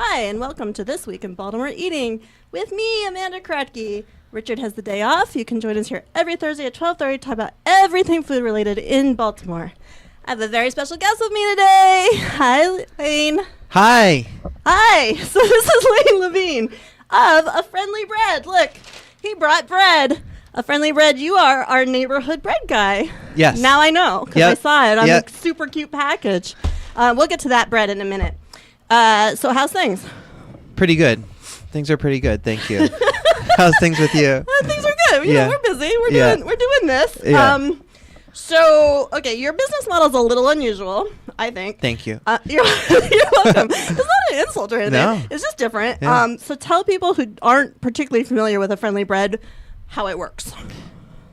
Hi, and welcome to This Week in Baltimore Eating with me, Amanda Kratke. Richard has the day off. You can join us here every Thursday at 12:30 to talk about everything food-related in Baltimore. I have a very special guest with me today. Hi, Lane. Hi. Hi. So this is Lane Levine of A Friendly Bread. Look, he brought bread. A Friendly Bread, you are our neighborhood bread guy. Yes. Now I know, because I saw it on Yep. the super cute package. We'll get to that bread in a minute. So how's things? Pretty good. Things are pretty good. Thank you. How's things with you? Things are good. You know, we're busy. We're doing this. Yeah. So, okay, your business model is a little unusual, I think. Thank you. You're welcome. It's not an insult or anything. No. It's just different. Yeah. So tell people who aren't particularly familiar with A Friendly Bread how it works.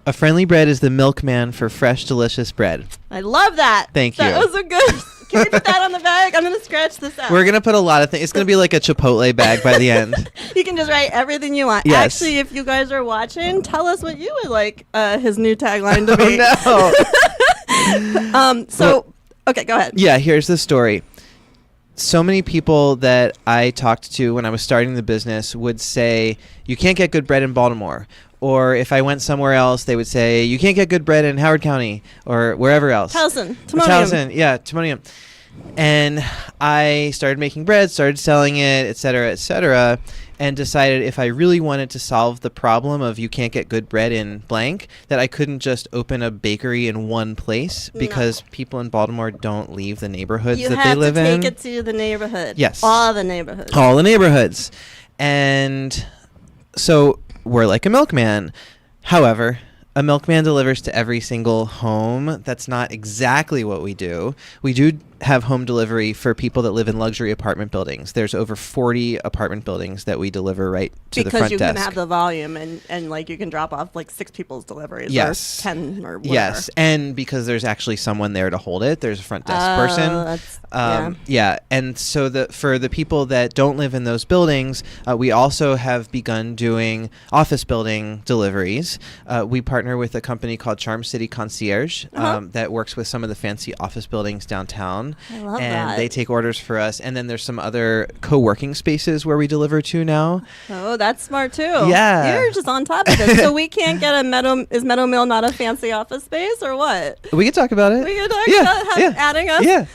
A Friendly Bread is the milkman for fresh, delicious bread. I love that. Thank That you. was a good... Can we put that on the bag? I'm going to scratch this out. We're going to put a lot of things. It's going to be like a Chipotle bag by the end. You can just write everything you want. Yes. Actually, if you guys are watching, tell us what you would like his new tagline to be. Oh, no. Okay, go ahead. Yeah, here's the story. So many people that I talked to when I was starting the business would say, you can't get good bread in Baltimore. Or if I went somewhere else, they would say, you can't get good bread in Howard County or wherever else. Towson. Timonium. And I started making bread, started selling it, et cetera, and decided if I really wanted to solve the problem of you can't get good bread in blank, that I couldn't just open a bakery in one place because people in Baltimore don't leave the neighborhoods that they live in. You have to take it to the neighborhood. Yes. All the neighborhoods. All the neighborhoods. And so we're like a milkman. However, a milkman delivers to every single home. That's not exactly what we do. We do have home delivery for people that live in luxury apartment buildings. There's over 40 apartment buildings that we deliver right to the front desk. Because you can have the volume and like you can drop off like 6 people's deliveries yes. or 10 or whatever. Yes, and because there's actually someone there to hold it. There's a front desk person. Yeah, and so for the people that don't live in those buildings, we also have begun doing office building deliveries. We partner with a company called Charm City Concierge that works with some of the fancy office buildings downtown. I love and that. they take orders for us. And then there's some other co-working spaces where we deliver to now. Oh, that's smart too. Yeah. You're just on top of it. So we can't get is Meadow Mill not a fancy office space or what? We can talk about it. We can talk about adding us? Yeah.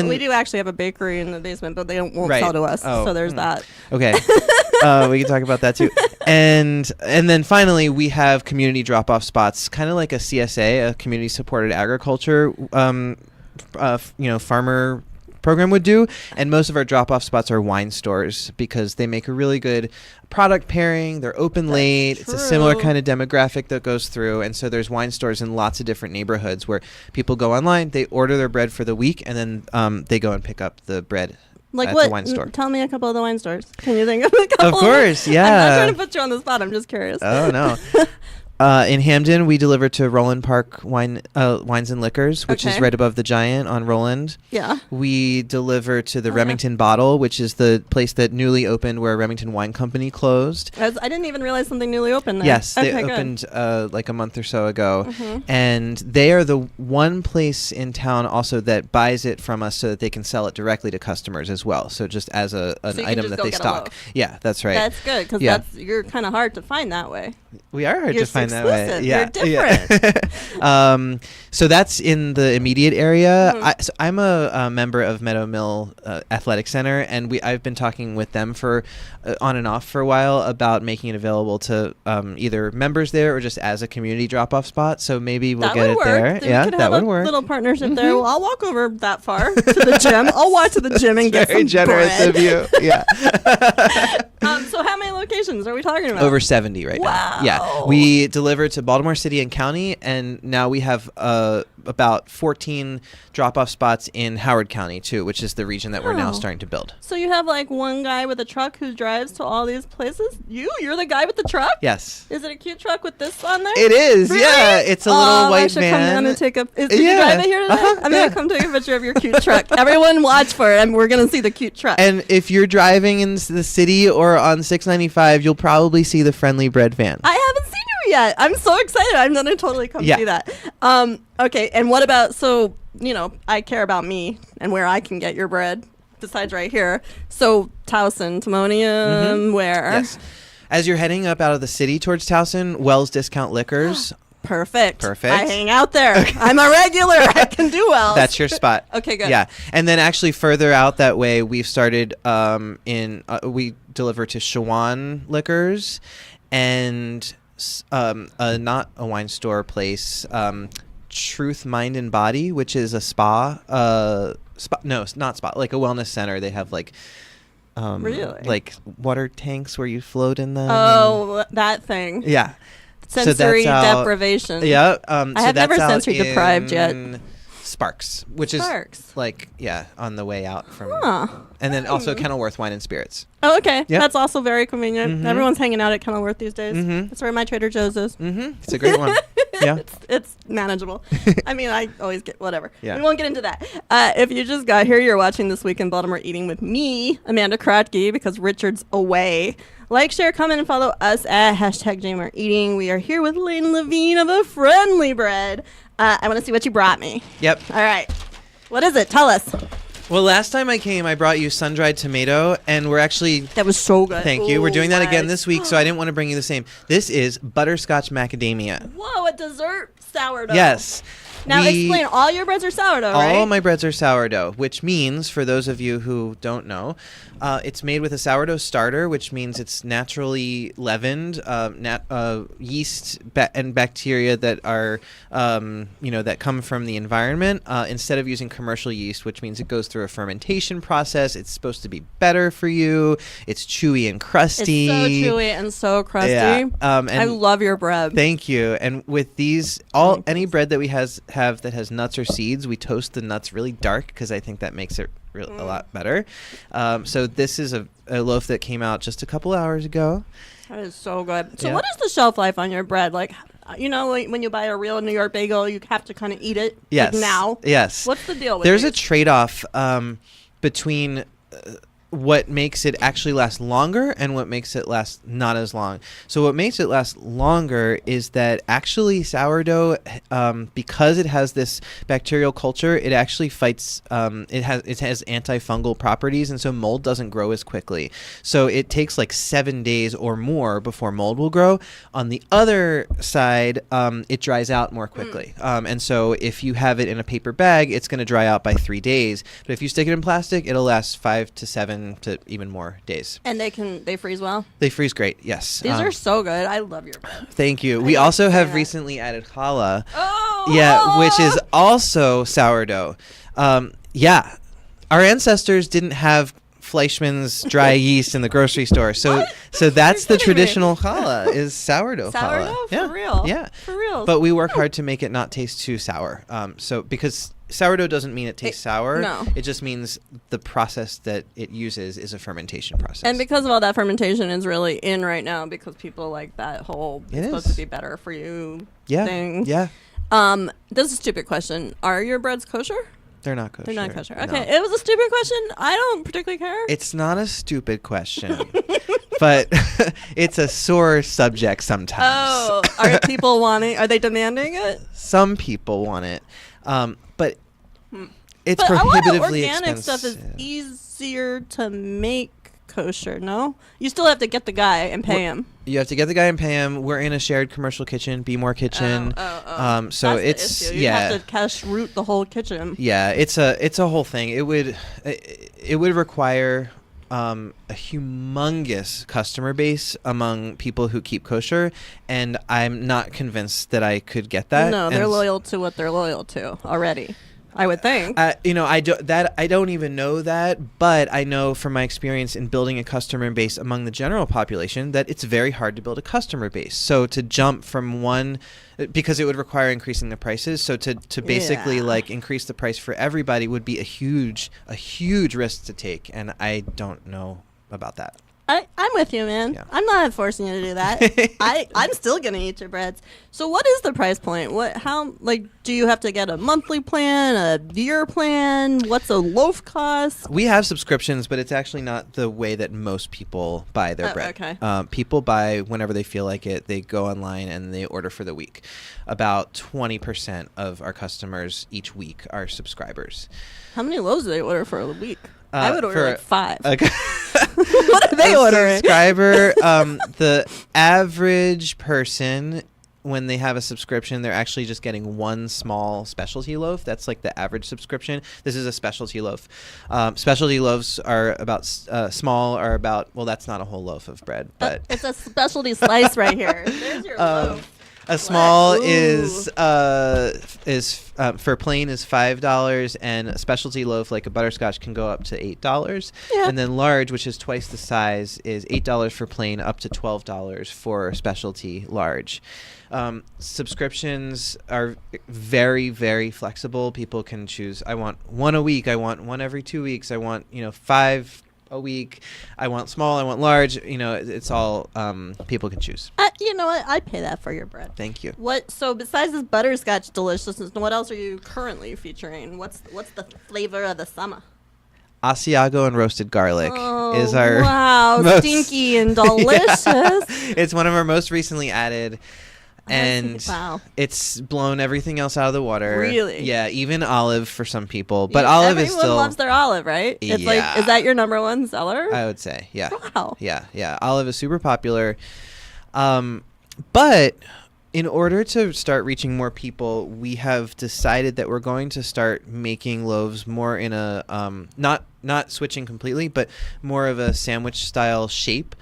We do actually have a bakery in the basement, but they won't Right. sell to us. Oh. So there's that. Okay. We can talk about that too. And then finally, we have community drop-off spots, kind of like a CSA, a community supported agriculture farmer program would do. And most of our drop-off spots are wine stores because they make a really good product pairing. They're open late. True. It's a similar kind of demographic that goes through. And so there's wine stores in lots of different neighborhoods where people go online, they order their bread for the week, and then they go and pick up the bread at the wine store. Tell me a couple of the wine stores. Can you think of a couple? Of course, yeah. I'm not trying to put you on the spot. I'm just curious. Oh, no. In Hamden, we deliver to Roland Park Wines and Liquors, which is right above the Giant on Roland. Yeah. We deliver to the Remington Bottle, which is the place that newly opened where Remington Wine Company closed. I didn't even realize something newly opened there. Yes, they Okay, opened like a month or so ago. And they are the one place in town also that buys it from us so that they can sell it directly to customers as well. So just as an item that they stock. Yeah, that's right. That's good because you're kind of hard to find that way. We are hard to find that way. You're different. So that's in the immediate area. I'm a member of Meadow Mill Athletic Center, and I've been talking with them for on and off for a while about making it available to either members there or just as a community drop-off spot. So maybe we'll get it there. Yeah, that would work. Little partnership there. Well, I'll walk over that far to the gym. I'll walk to the gym and get some generous bread. of you. Yeah. So how many locations are we talking about? Over 70 right now. Yeah. We deliver to Baltimore City and County, and now we have about 14 drop-off spots in Howard County too, which is the region that we're now starting to build. So you have like one guy with a truck who drives to all these places? You're the guy with the truck? Yes. Is it a cute truck with this on there? It is. Really? Yeah. It's a little white I should van. come down and take did you drive it here today? I'm going to come take a picture of your cute truck. Everyone watch for it, and we're going to see the cute truck. And if you're driving in the city or on 695, you'll probably see the Friendly Bread van. I haven't seen you yet. I'm so excited. I'm going to totally come see that. Okay, and what about, I care about me and where I can get your bread. besides right here. So Towson, Timonium, where? Yes. As you're heading up out of the city towards Towson, Wells Discount Liquors. Perfect. I hang out there. Okay. I'm a regular. I can do Wells. That's your spot. Okay, good. Yeah. And then actually further out that way, we've started we deliver to Shawan Liquors and not a wine store place, Truth Mind and Body, which is a spa. No, not spa, like a wellness center. They have like really? Like water tanks where you float in them. Oh, that thing. Yeah. Sensory deprivation. Yeah. I have never sensory deprived yet. Sparks, which is like, on the way out from. And then also Kenilworth Wine and Spirits. Oh, okay. Yep. That's also very convenient. Everyone's hanging out at Kenilworth these days. That's where my Trader Joe's is. It's a great one. Yeah. It's manageable. I mean, I always get whatever. Yeah. We won't get into that. If you just got here, you're watching This Week in Baltimore Eating with me, Amanda Kratke, because Richard's away. Like, share, comment, and follow us at #JMREating. We are here with Lane Levine of A Friendly Bread. I want to see what you brought me. Yep. All right. What is it? Tell us. Well, last time I came, I brought you sun-dried tomato, and we're actually... That was so good. Thank you. We're doing that again this week, so I didn't want to bring you the same. This is butterscotch macadamia. Whoa, a dessert sourdough. Yes. Now explain, all your breads are sourdough, right? All my breads are sourdough, which means, for those of you who don't know, it's made with a sourdough starter, which means it's naturally leavened, yeast and bacteria that are, that come from the environment, instead of using commercial yeast, which means it goes through a fermentation process. It's supposed to be better for you. It's chewy and crusty. It's so chewy and so crusty. Yeah. And I love your bread. Thank you. And with these, any bread that we have that has nuts or seeds, we toast the nuts really dark because I think that makes it a lot better. So this is a loaf that came out just a couple hours ago. That is so good. So what is the shelf life on your bread? Like, when you buy a real New York bagel, you have to kind of eat it like now. Yes. What's the deal with There's these? a trade-off between what makes it actually last longer and what makes it last not as long. So what makes it last longer is that actually sourdough, because it has this bacterial culture, it actually fights, it has antifungal properties, and so mold doesn't grow as quickly. So it takes like 7 days or more before mold will grow. On the other side, it dries out more quickly. And so if you have it in a paper bag, it's going to dry out by 3 days. But if you stick it in plastic, it'll last 5 to 7 to even more days. And they freeze well? They freeze great, yes. These are so good. I love your bread. Thank you. We also have recently added challah. Oh! Yeah, which is also sourdough. Yeah. Our ancestors didn't have Fleischmann's dry yeast in the grocery store. So that's the traditional challah is sourdough challah. Sourdough? For real? Yeah. For real. But we work hard to make it not taste too sour. Because sourdough doesn't mean it tastes sour. No. It just means the process that it uses is a fermentation process. And because of all that, fermentation is really in right now because people like that whole it's supposed to be better for you thing. Yeah. This is a stupid question. Are your breads kosher? They're not kosher. They're not kosher. Okay. No. It was a stupid question. I don't particularly care. It's not a stupid question, but it's a sore subject sometimes. Oh, are people are they demanding it? Some people want it. But it's but prohibitively a lot of organic expensive. stuff is easier to make kosher, no? You still have to get the guy and pay him. You have to get the guy and pay him. We're in a shared commercial kitchen, Be More Kitchen. So that's it's the issue. You have to cash root the whole kitchen. Yeah, it's a whole thing. It would require a humongous customer base among people who keep kosher, and I'm not convinced that I could get that. No, they're loyal to what they're loyal to already, I would think. I don't even know that, but I know from my experience in building a customer base among the general population that it's very hard to build a customer base. So to jump from one, because it would require increasing the prices. So to basically increase the price for everybody would be a huge risk to take, and I don't know about that. I'm with you, man. Yeah. I'm not forcing you to do that. I'm still gonna eat your breads. So what is the price point? Do you have to get a monthly plan, a year plan? What's a loaf cost? We have subscriptions, but it's actually not the way that most people buy their bread. Okay. People buy whenever they feel like it. They go online and they order for the week. About 20% of our customers each week are subscribers. How many loaves do they order for a week? I would order like 5. Okay. What are they ordering? Subscriber, the average person, when they have a subscription, they're actually just getting one small specialty loaf. That's like the average subscription. This is a specialty loaf. Specialty loaves are about small are about, well, that's not a whole loaf of bread, but it's a specialty slice right here. There's your loaf. A small is for plain is $5, and a specialty loaf like a butterscotch can go up to $8. Yeah. And then large, which is twice the size, is $8 for plain, up to $12 for specialty large. Subscriptions are very, very flexible. People can choose. I want one a week. I want one every 2 weeks. I want 5 a week. I want small. I want large. It's all people can choose. You know what? I'd pay that for your bread. Thank you. So besides this butterscotch deliciousness, what else are you currently featuring? What's the flavor of the summer? Asiago and roasted garlic is our most stinky and delicious. It's one of our most recently added. And wow. It's blown everything else out of the water. Really? Yeah, even olive for some people. But olive is still... Everyone loves their olive, right? It's like, is that your number one seller? I would say, yeah. Wow. Yeah. Olive is super popular. But in order to start reaching more people, we have decided that we're going to start making loaves more in a... not switching completely, but more of a sandwich style shape.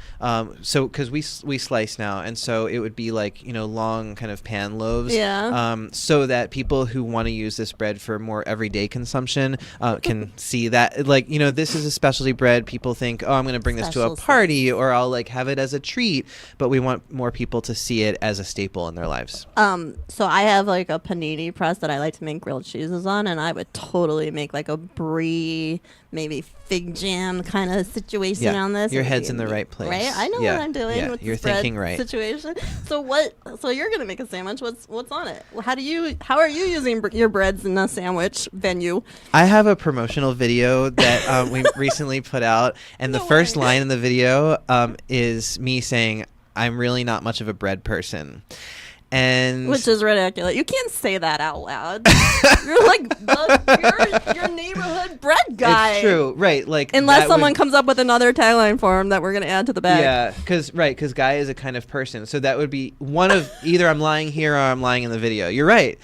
So because we slice now, and so it would be like long kind of pan loaves. Yeah. So that people who want to use this bread for more everyday consumption can see that this is a specialty bread. People think, oh, I'm going to bring this to a party, or I'll have it as a treat. But we want more people to see it as a staple in their lives. So I have a panini press that I like to make grilled cheeses on, and I would totally make a brie, maybe fig jam kind of situation on this. Your head's in the right place. Right? I know what I'm doing with you're this bread thinking right. situation. So you're going to make a sandwich. What's on it? How are you using your breads in a sandwich venue? I have a promotional video that we recently put out, and the first line in the video is me saying, I'm really not much of a bread person. Which is ridiculous. You can't say that out loud. You're your neighborhood bread guy. It's true, right? Unless someone comes up with another tagline for him that we're going to add to the bag. Yeah, because guy is a kind of person. So that would be one of either I'm lying here or I'm lying in the video. You're right.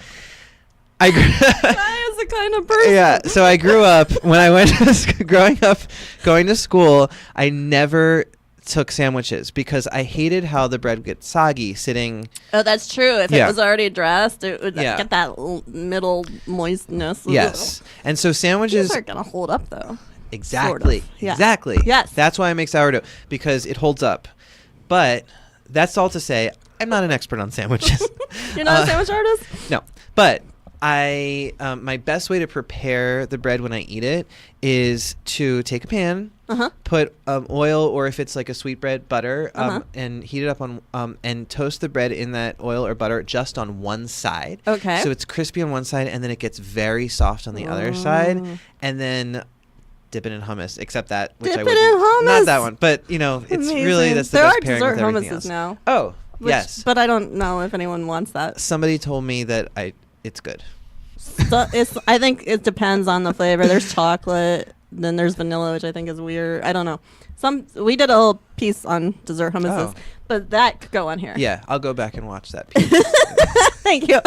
Guy is a kind of person. Yeah. So I grew up when I went going to school. I never took sandwiches because I hated how the bread gets soggy sitting. Oh, that's true. If it was already dressed, it would get that middle moistness. Yes. And so sandwiches are going to hold up though. Exactly. Sort of. Yeah. Exactly. Yes. That's why I make sourdough, because it holds up. But that's all to say, I'm not an expert on sandwiches. You're not a sandwich artist? No. But my best way to prepare the bread when I eat it is to take a pan, put oil, or if it's like a sweetbread, butter, and heat it up on and toast the bread in that oil or butter just on one side. Okay. So it's crispy on one side, and then it gets very soft on the other side, and then dip it in hummus. Except that, which dip I it in hummus. Not that one, but it's amazing. Really that's the best pairing with everything else. There are dessert hummuses now. Oh, yes. But I don't know if anyone wants that. Somebody told me that it's good. So I think it depends on the flavor. There's chocolate, then there's vanilla, which I think is weird. I don't know. We did a whole piece on dessert hummuses, but that could go on here. Yeah, I'll go back and watch that piece. Thank you.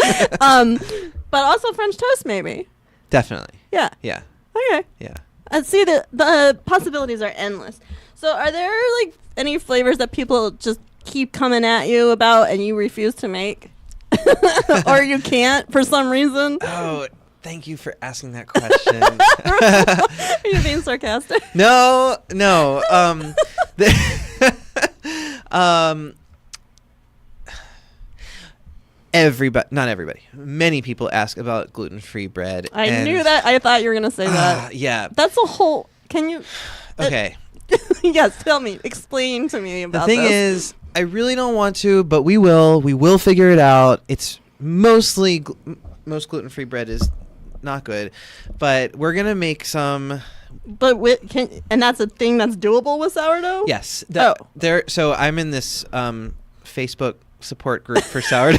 But also French toast, maybe. Definitely. Yeah. Yeah. Okay. Yeah. See, the possibilities are endless. So are there any flavors that people just keep coming at you about and you refuse to make? Or you can't for some reason? Oh, thank you for asking that question. Are you being sarcastic? No. Not everybody. Many people ask about gluten-free bread. I knew that. I thought you were going to say that. Yeah. That's a whole... Can you... Okay. Yes, tell me. Explain to me about this. The thing is, I really don't want to, but we will. We will figure it out. It's most gluten-free bread is not good, but we're going to make some... But and that's a thing that's doable with sourdough? Yes. So I'm in this Facebook support group for sourdough.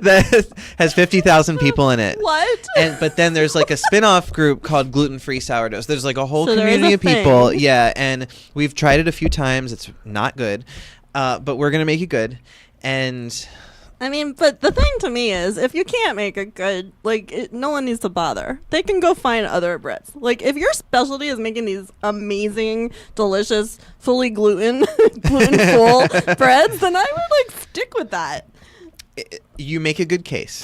that has 50,000 people in it. What? But then there's like a spin-off group called Gluten-Free Sourdoughs. There's like a whole So there is community a of people. thing. Yeah, and we've tried it a few times. It's not good, but we're gonna make it good. And I mean, but the thing to me is, if you can't make it good, no one needs to bother. They can go find other breads. Like, if your specialty is making these amazing, delicious, fully gluten-full breads, then I would, stick with that. you make a good case.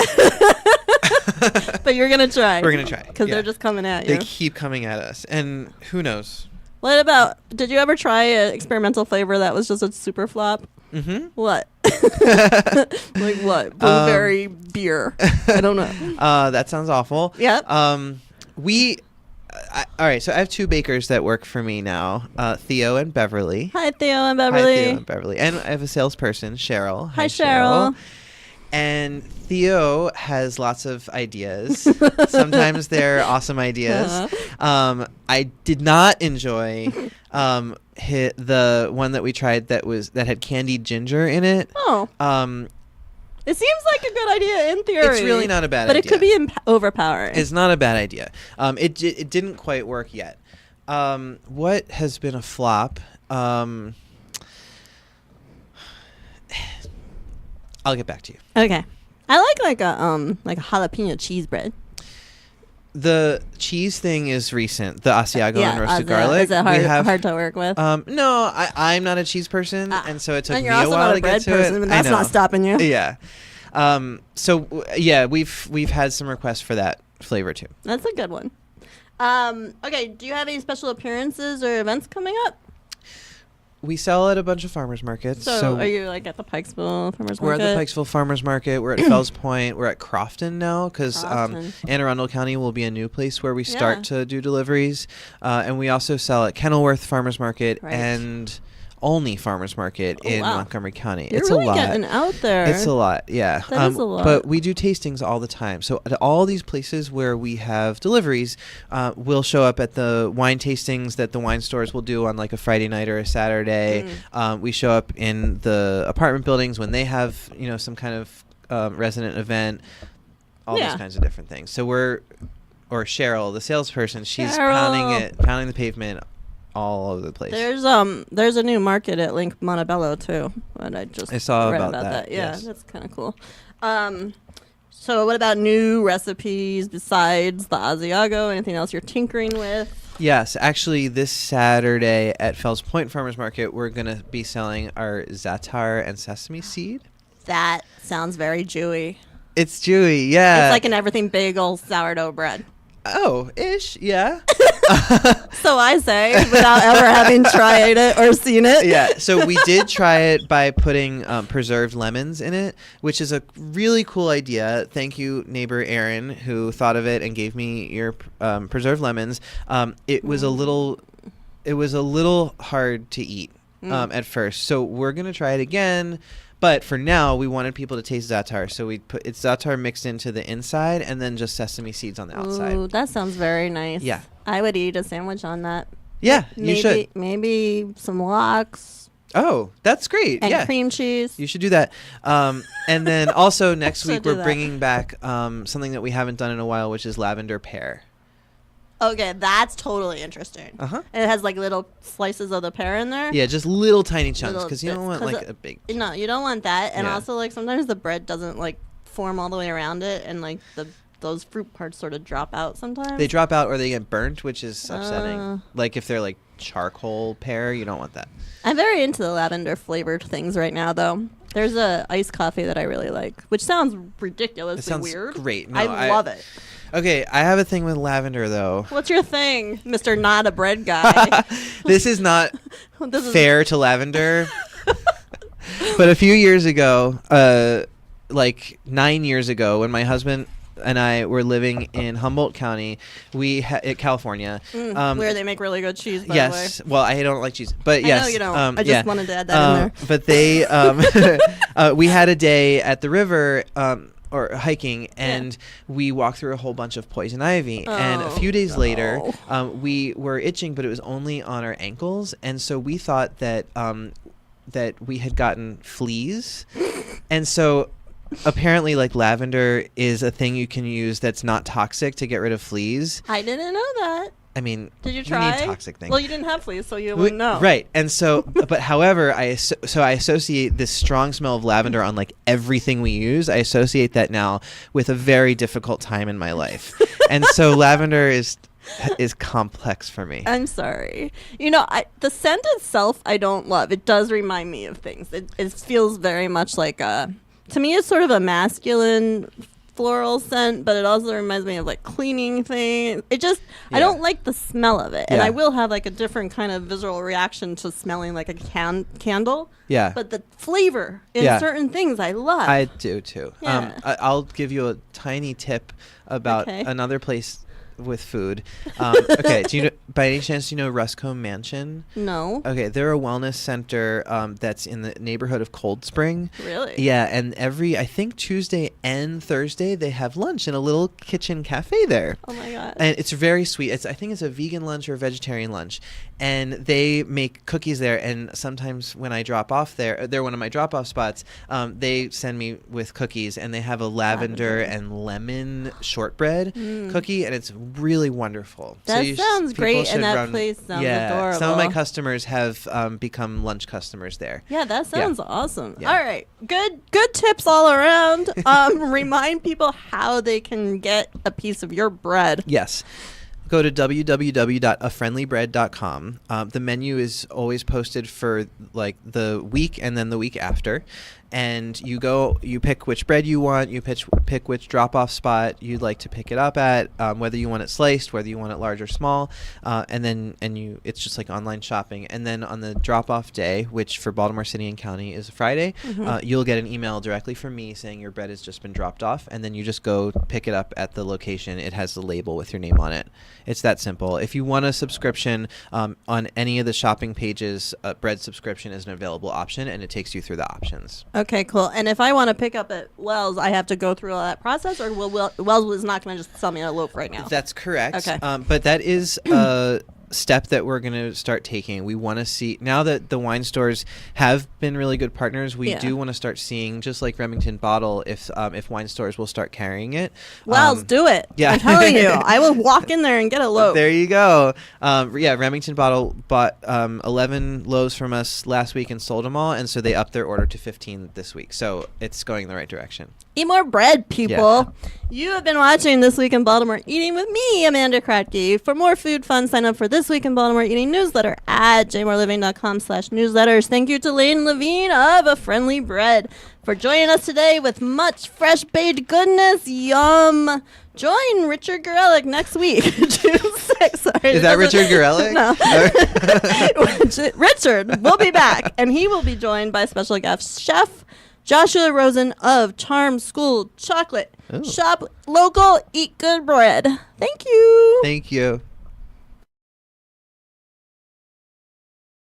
But you're going to try. We're gonna try. Because they're just coming at you. They keep coming at us, and who knows? What about, did you ever try an experimental flavor that was just a super flop? Mm-hmm. What? Like what? Blueberry beer. I don't know. That sounds awful. Yep. All right, so I have two bakers that work for me now, Theo and Beverly. Hi, Theo and Beverly. Hi, Theo and Beverly. And I have a salesperson, Cheryl. Hi, Cheryl. And Theo has lots of ideas. Sometimes they're awesome ideas. I did not enjoy the one that we tried that had candied ginger in it. Oh. It seems like a good idea in theory. It's really not a bad but idea. But it could be overpowering. It's not a bad idea. It didn't quite work yet. What has been a flop? I'll get back to you. Okay. I like a jalapeno cheese bread. The cheese thing is recent. The Asiago and roasted garlic. Is it hard to work with? No, I'm not a cheese person, and so it took me a while to get to person, it. And that's not stopping you. Yeah. We've had some requests for that flavor too. That's a good one. Okay, do you have any special appearances or events coming up? We sell at a bunch of farmers markets. So are you at the Pikesville Farmers Market? We're at the Pikesville Farmers Market. We're at Fells Point. We're at Crofton now because Anne Arundel County will be a new place where we start to do deliveries. And we also sell at Kenilworth Farmers Market and Olney Farmers Market in Montgomery County. You're it's really a lot. Getting out there. It's a lot, yeah. That is a lot. But we do tastings all the time. So at all these places where we have deliveries, we'll show up at the wine tastings that the wine stores will do on like a Friday night or a Saturday. We show up in the apartment buildings when they have some kind of resident event. All these kinds of different things. So Cheryl, the salesperson, she's pounding the pavement all over the place. There's a new market at Link Montebello too, and I saw read about that. Yeah, yes. That's kind of cool. So what about new recipes besides the Asiago? Anything else you're tinkering with? Yes, actually this Saturday at Fells Point Farmers Market, we're going to be selling our za'atar and sesame seed. That sounds very Jewy. It's Jewy, yeah. It's like an everything bagel sourdough bread. Oh, ish, yeah. So I say, without ever having tried it or seen it. Yeah, so we did try it by putting preserved lemons in it, which is a really cool idea. Thank you, neighbor Aaron, who thought of it and gave me your preserved lemons. It was a little hard to eat at first, so we're gonna try it again. But for now, we wanted people to taste za'atar, so it's za'atar mixed into the inside and then just sesame seeds on the outside. Ooh, that sounds very nice. Yeah. I would eat a sandwich on that. Yeah, you should. Maybe some lox. Oh, that's great. And cream cheese. You should do that. And then also next week, we're that. bringing back something that we haven't done in a while, which is lavender pear. Okay, that's totally interesting. Uh-huh. And it has like little slices of the pear in there. Yeah, just little tiny chunks because you don't want like a big. No, you don't want that. And also like sometimes the bread doesn't like form all the way around it, and like those fruit parts sort of drop out sometimes. They drop out or they get burnt, which is upsetting. Like if they're like charcoal pear, you don't want that. I'm very into the lavender flavored things right now, though. There's a iced coffee that I really like, which sounds ridiculously it sounds weird. Great. No, I love it. Okay, I have a thing with lavender, though. What's your thing, Mr. Not a Bread Guy? This is not fair to lavender. But a few years ago, like 9 years ago, when my husband and I were living in Humboldt County, California. Where they make really good cheese, by the way. Yes. Well, I don't like cheese. But yes. I know you don't. I just wanted to add that in there. But we had a day at the river or hiking, and we walked through a whole bunch of poison ivy. And a few days later, we were itching, but it was only on our ankles. And so we thought that that we had gotten fleas. And so apparently, like, lavender is a thing you can use that's not toxic to get rid of fleas. I didn't know that. I mean, did you try? Need toxic things. Well, you didn't have fleas, so you wouldn't know. Right. And so, but however, I associate this strong smell of lavender on like everything we use. I associate that now with a very difficult time in my life. And so lavender is complex for me. I'm sorry. You know, the scent itself, I don't love. It does remind me of things. It feels very much like to me, it's sort of a masculine floral scent, but it also reminds me of like cleaning things. It just, I don't like the smell of it. And I will have like a different kind of visual reaction to smelling like a candle. Yeah. But the flavor in certain things I love. I do too. Yeah. I'll give you a tiny tip about another place with food. Okay, do you know, by any chance, do you know Ruscombe Mansion? No. Okay, they're a wellness center that's in the neighborhood of Cold Spring. Really? Yeah, and I think Tuesday and Thursday, they have lunch in a little kitchen cafe there. Oh my God. And it's very sweet. I think it's a vegan lunch or a vegetarian lunch. And they make cookies there, and sometimes when I drop off there, they're one of my drop-off spots, they send me with cookies, and they have a lavender and lemon shortbread cookie, and it's really wonderful. That sounds great, and that place sounds adorable. Some of my customers have become lunch customers there. Yeah, that sounds awesome. Yeah. All right, good tips all around. Remind people how they can get a piece of your bread. Yes. Go to www.afriendlybread.com. The menu is always posted for like the week and then the week after. And you pick which bread you want, you pick which drop-off spot you'd like to pick it up at, whether you want it sliced, whether you want it large or small, it's just like online shopping. And then on the drop-off day, which for Baltimore City and County is a Friday, you'll get an email directly from me saying your bread has just been dropped off, and then you just go pick it up at the location. It has the label with your name on it. It's that simple. If you want a subscription on any of the shopping pages, bread subscription is an available option, and it takes you through the options. Okay, cool. And if I want to pick up at Wells, I have to go through all that process, or Wells is not going to just sell me a loaf right now? That's correct. Okay. But that is a step that we're going to start taking. We want to see, now that the wine stores have been really good partners, we do want to start seeing, just like Remington Bottle, if wine stores will start carrying it. Wells, do it. Yeah. I'm telling you. I will walk in there and get a loaf. There you go. Remington Bottle bought 11 loaves from us last week and sold them all, and so they upped their order to 15 this week. So it's going in the right direction. Eat more bread, people. Yeah. You have been watching This Week in Baltimore Eating with me, Amanda Kratke. For more food fun, sign up for This Week in Baltimore Eating newsletter at jmoreliving.com/newsletters. Thank you to Lane Levine of A Friendly Bread for joining us today with much fresh baked goodness. Yum. Join Richard Gorelick next week, June 6th. Sorry, is that Richard Gorelick? No. Richard will be back, and he will be joined by special guest chef Joshua Rosen of Charm School Chocolate. Ooh. Shop local, eat good bread. Thank you. Thank you.